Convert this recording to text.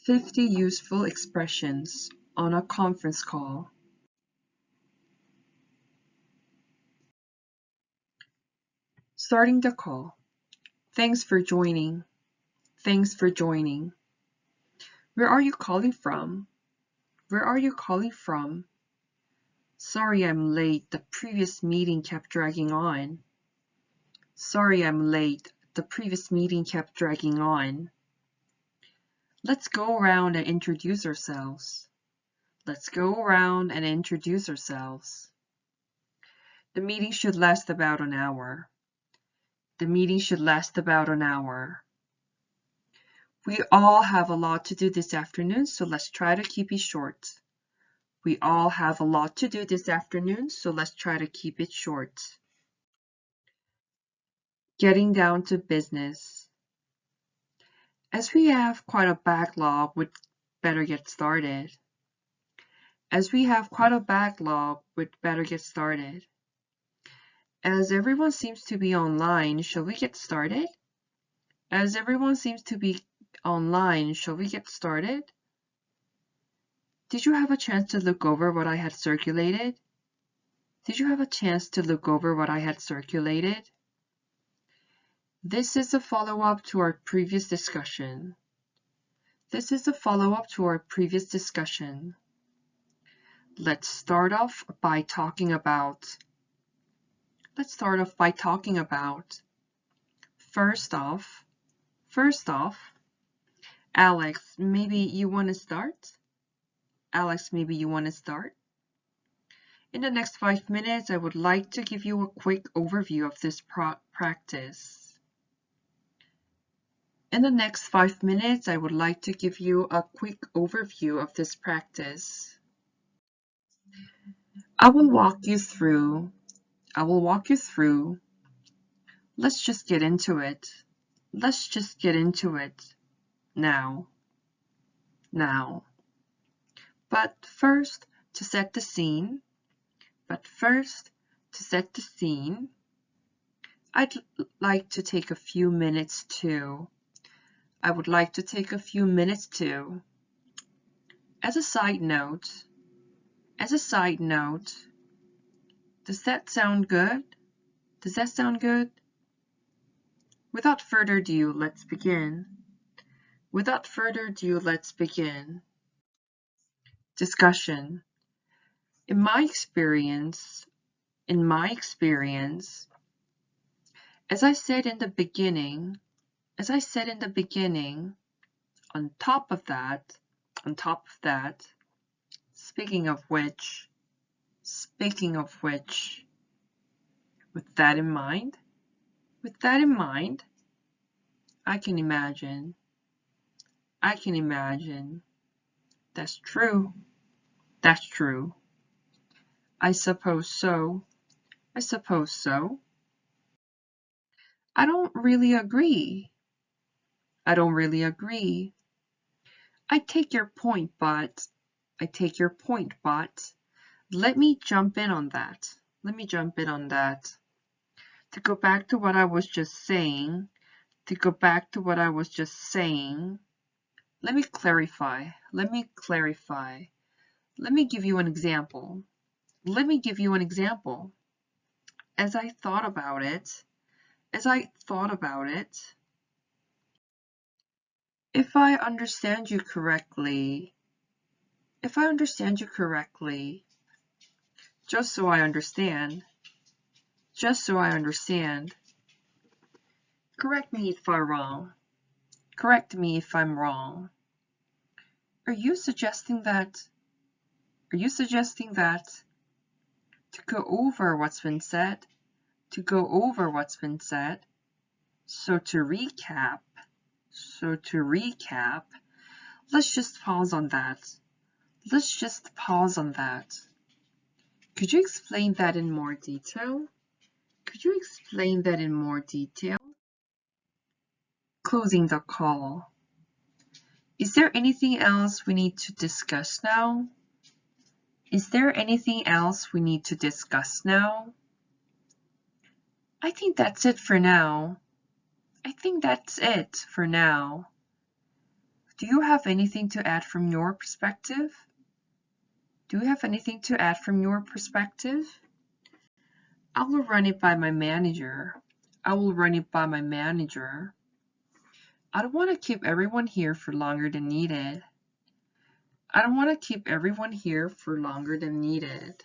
50 useful expressions on a conference call. Starting the call. Thanks for joining. Thanks for joining. Where are you calling from? Where are you calling from? Sorry I'm late. The previous meeting kept dragging on. Sorry I'm late. The previous meeting kept dragging on. Let's go around and introduce ourselves. Let's go around and introduce ourselves. The meeting should last about an hour. The meeting should last about an hour. We all have a lot to do this afternoon, so let's try to keep it short. We all have a lot to do this afternoon, so let's try to keep it short. Getting down to business. As we have quite a backlog, we'd better get started. As we have quite a backlog, we'd better get started. As everyone seems to be online, shall we get started? As everyone seems to be online, shall we get started? Did you have a chance to look over what I had circulated? Did you have a chance to look over what I had circulated? This is a follow-up to our previous discussion. This is a follow-up to our previous discussion. Let's start off by talking about. First off, Alex, maybe you want to start? Alex, maybe you want to start? In the next 5 minutes, I would like to give you a quick overview of this practice. In the next 5 minutes, I would like to give you a quick overview of this practice. I will walk you through. Let's just get into it. Let's just get into it. Now. But first, to set the scene, I'd like to take a few minutes to. As a side note, does that sound good? Without further ado, let's begin. Discussion. In my experience, as I said in the beginning, on top of that, speaking of which, with that in mind, I can imagine. That's true. I suppose so. I don't really agree. I take your point, but let me jump in on that. To go back to what I was just saying, let me clarify. Let me give you an example. As I thought about it, if I understand you correctly, just so I understand, correct me if I'm wrong. Are you suggesting that to go over what's been said? So to recap, let's just pause on that. Could you explain that in more detail? Closing the call. Is there anything else we need to discuss now? I think that's it for now. Do you have anything to add from your perspective? Do you have anything to add from your perspective? I will run it by my manager. I will run it by my manager. I don't want to keep everyone here for longer than needed. I don't want to keep everyone here for longer than needed.